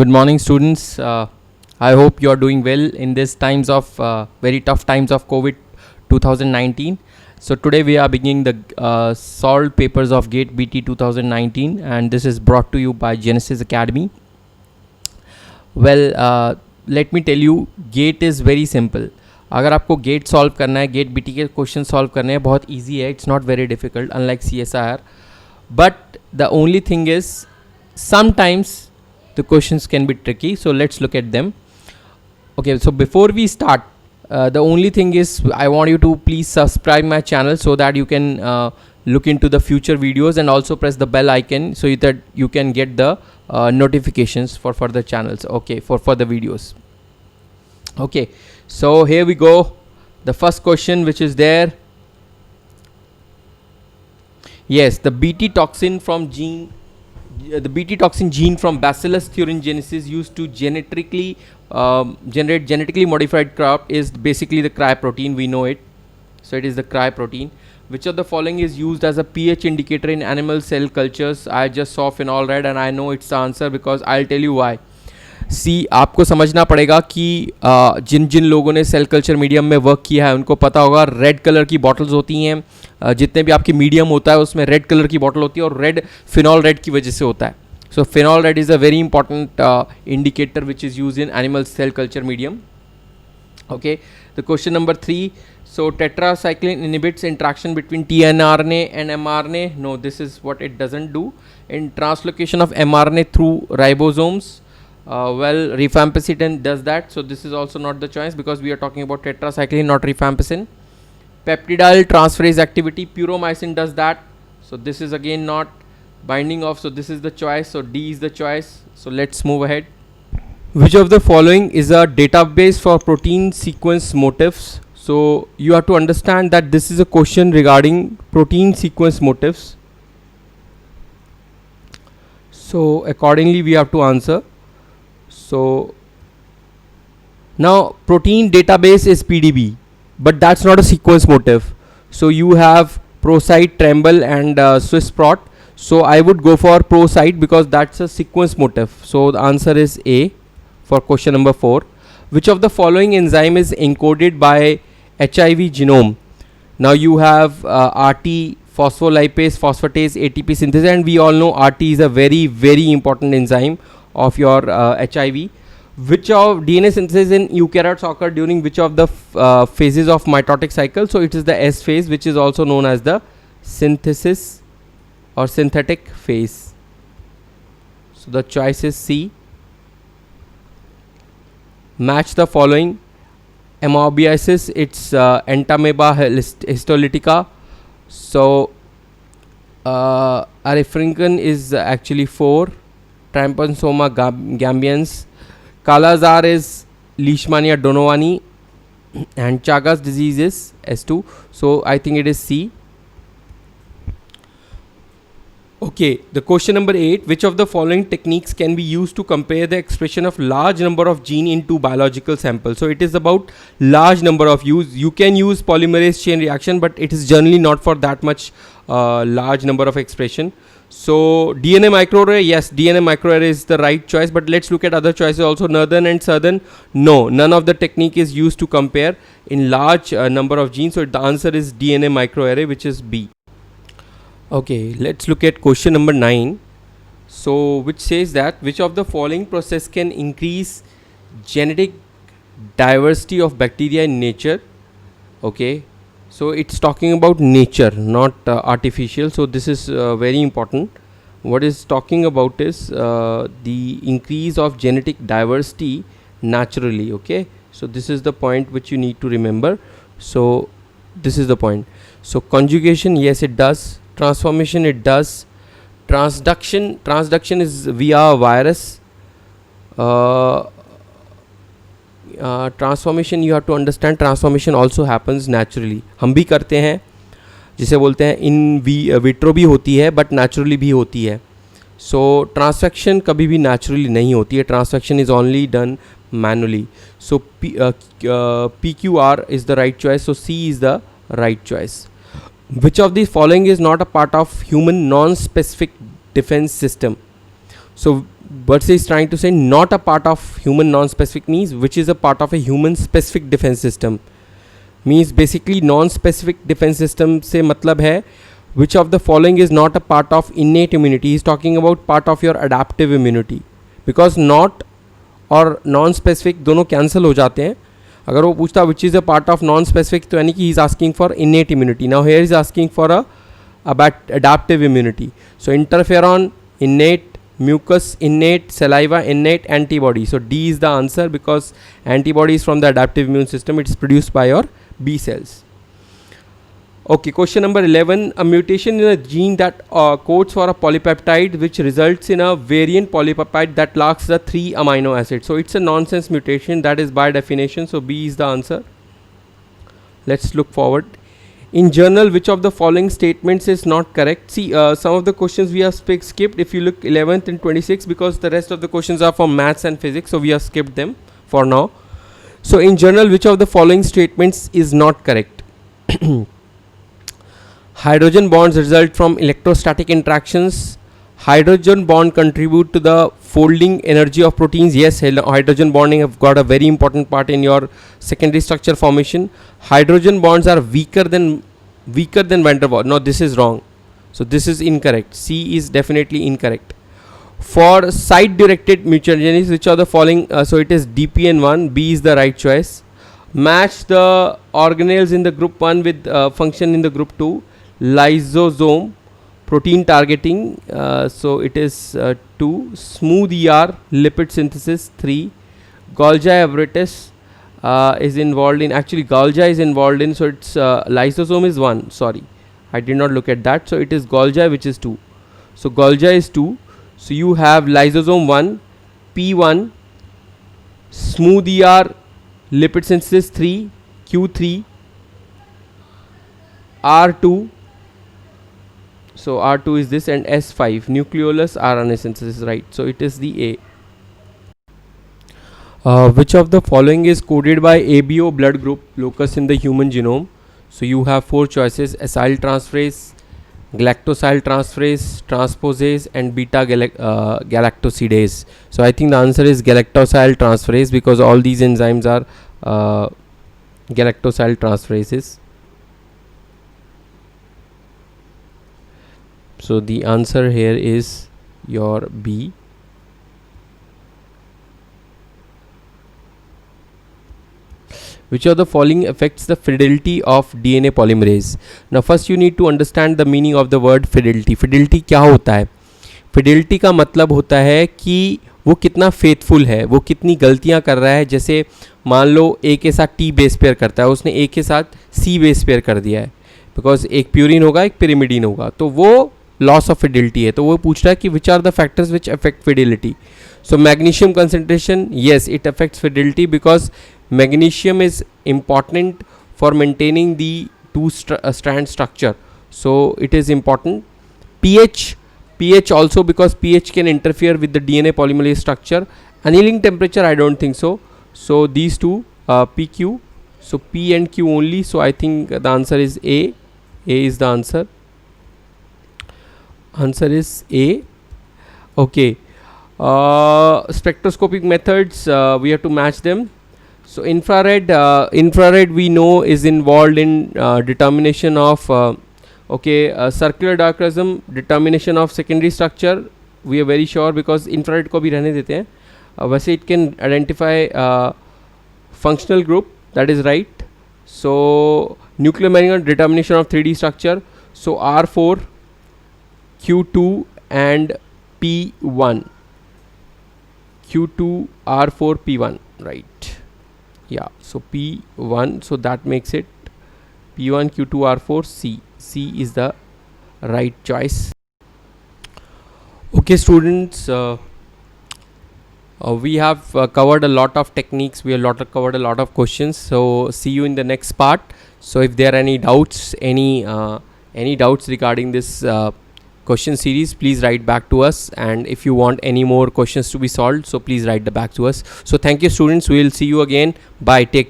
Good morning, students. I hope you are doing well in these times of very tough times of COVID 2019. So today we are beginning the solved papers of GATE BT 2019, and this is brought to you by Genesis Academy. Well, let me tell you, GATE is very simple. अगर आपको gate solve करना है, gate BT के question solve करने हैं, बहुत easy है. It's not very difficult unlike CSIR. But the only thing is sometimes the questions can be tricky, so let's look at them. Okay, so before we start, the only thing is I want you to please subscribe my channel so that you can look into the future videos, and also press the bell icon so that you can get the notifications for further channels, okay, for further videos. Okay, so here we go. The first question which is there, yes, the BT toxin from the BT toxin gene from Bacillus thuringiensis used to generate genetically modified crop is basically the cry protein. We know it. So it is the cry protein. Which of the following is used as a pH indicator in animal cell cultures? I just saw phenol red and I know it's the answer because I'll tell you why. सी आपको समझना पड़ेगा कि जिन जिन लोगों ने cell culture medium में work किया है उनको पता होगा रेड कलर की बॉटल्स होती हैं. जितने भी आपकी मीडियम होता है उसमें रेड कलर की बॉटल होती है और रेड फिनॉल रेड की वजह से होता है. So phenol red is a very important indicator which is use in animal cell culture medium. Okay, the question number 3. So tetracycline inhibits interaction between tRNA and mRNA. No, this is what it doesn't do. In translocation of mRNA through ribosomes, well, rifampicin does that. So this is also not the choice because we are talking about tetracycline, not rifampicin. Peptidyl transferase activity, puromycin does that. So this is again not binding off. So this is the choice. So D is the choice. So let's move ahead. Which of the following is a database for protein sequence motifs? So you have to understand that this is a question regarding protein sequence motifs. So accordingly we have to answer. So now protein database is PDB, but that's not a sequence motif. So you have ProCyte, Tremble and SwissProt. So I would go for ProCyte because that's a sequence motif. So the answer is A for question number 4. Which of the following enzyme is encoded by HIV genome? Now you have RT, phospholipase, phosphatase, ATP synthesis, and we all know RT is a very important enzyme of your HIV. Which of DNA synthesis in eukaryotes occur during which of the phases of mitotic cycle? So it is the S phase, which is also known as the synthesis or synthetic phase. So the choice is C. Match the following. Amoebiasis, it's Entamoeba histolytica. So Arifrincan is actually 4. Trypanosoma gambians. Kala-Azar is Leishmania donovani, and Chagas disease is S2. So I think it is C. Okay, the question number 8. Which of the following techniques can be used to compare the expression of large number of gene in two biological samples? So it is about large number of use. You can use polymerase chain reaction, but it is generally not for that much large number of expression. So DNA microarray, yes, DNA microarray is the right choice, but let's look at other choices also. Northern and southern, no, none of the technique is used to compare in large number of genes. So the answer is DNA microarray, which is B. Okay, let's look at question number 9. So which says that which of the following process can increase genetic diversity of bacteria in nature? Okay, so it's talking about nature, not artificial. So this is very important. What is talking about is the increase of genetic diversity naturally. Okay, so this is the point which you need to remember. So this is the point. So conjugation, yes, it does. Transformation, it does. Transduction is via a virus. Transformation, you have to understand, transformation also happens naturally. हम भी करते हैं, जिसे बोलते हैं in vitro भी होती है, बट नेचुरली भी होती है. सो ट्रांसफेक्शन कभी भी नेचुरली नहीं होती है. Transfection is only done manually. So PQR is the right choice. So C is the right choice. Which of the following is not a part of human non-specific defense system? So what is trying to say, not a part of human non-specific means which is a part of a human specific defense system. Means basically non-specific defense system से मतलब है which of the following is not a part of innate immunity. He is talking about part of your adaptive immunity, because not और non specific दोनों cancel हो जाते हैं. अगर वो पूछता which is a part of non specific, तो यानी कि he is asking for innate immunity. Now here is asking for a adaptive immunity. So interferon innate, mucus innate, saliva innate, antibody. So D is the answer, because antibody is from the adaptive immune system. It is produced by your B cells. Okay, question number 11. A mutation in a gene that codes for a polypeptide which results in a variant polypeptide that lacks the 3 amino acids. So it's a nonsense mutation, that is by definition. So B is the answer. Let's look forward. In journal, which of the following statements is not correct? See, some of the questions we have skipped. If you look 11th and 26, because the rest of the questions are from maths and physics, so we have skipped them for now. So in journal, which of the following statements is not correct? Hydrogen bonds result from electrostatic interactions. Hydrogen bond contribute to the folding energy of proteins. Yes, hydrogen bonding have got a very important part in your secondary structure formation. Hydrogen bonds are weaker than van der Waals. No, this is wrong. So this is incorrect. C is definitely incorrect. For site directed mutagenesis, which are the following? So it is DPN1. B is the right choice. Match the organelles in the group 1 with function in the group 2. Lysosome, protein targeting, so it is 2. Smooth ER, lipid synthesis 3. Golgi apparatus is involved in, actually Golgi is involved in, so it's lysosome is 1. Sorry, I did not look at that. So it is Golgi which is 2. So Golgi is 2. So you have lysosome 1, P1, smooth ER, lipid synthesis 3, Q3, R2. So R2 is this, and S5, nucleolus RNA synthesis, right? So it is the A. Which of the following is coded by ABO blood group locus in the human genome? So you have 4 choices: acyl transferase, galactosyl transferase, transposase, and beta galactosidase. So I think the answer is galactosyl transferase, because all these enzymes are galactosyl transferases. So the answer here is your B. Which of the following affects the fidelity of DNA polymerase? Now first you need to understand the meaning of the word fidelity. Fidelity क्या होता है? Fidelity का मतलब होता है कि वो कितना फेथफुल है, वो कितनी गलतियाँ कर रहा है. जैसे मान लो A के साथ T बेस पेयर करता है, उसने A के साथ C बेस पेयर कर दिया है, बिकॉज एक प्यूरिन होगा एक पिरिमिडीन होगा, तो वो लॉस ऑफ फिडिलिटी है. तो वो पूछ रहा है कि which are the factors which affect fidelity. So magnesium concentration, yes it affects fidelity, because magnesium is important for maintaining the strand structure, so it is important. pH also, because pH can interfere with the DNA polymerase structure. Annealing temperature, I don't think so. So these two, PQ, so P and Q only. So I think the answer is A is the answer. Answer is A. Okay, spectroscopic methods, we have to match them. So infrared we know is involved in determination of circular dichroism, determination of secondary structure. We are very sure, because infrared को भी रहने देते हैं. वैसे it can identify functional group, that is right. So nuclear medicine, determination of 3D structure. So R4, Q2 and P1. Q2, R4, P1, right? Yeah, so P1, so that makes it P1, Q2, R4, C. C is the right choice. Okay students, we have covered a lot of techniques, we have covered a lot of questions, so see you in the next part. So if there are any doubts, any doubts regarding this question series, please write back to us, and if you want any more questions to be solved, so please write back to us. So thank you students, we will see you again. Bye, take care.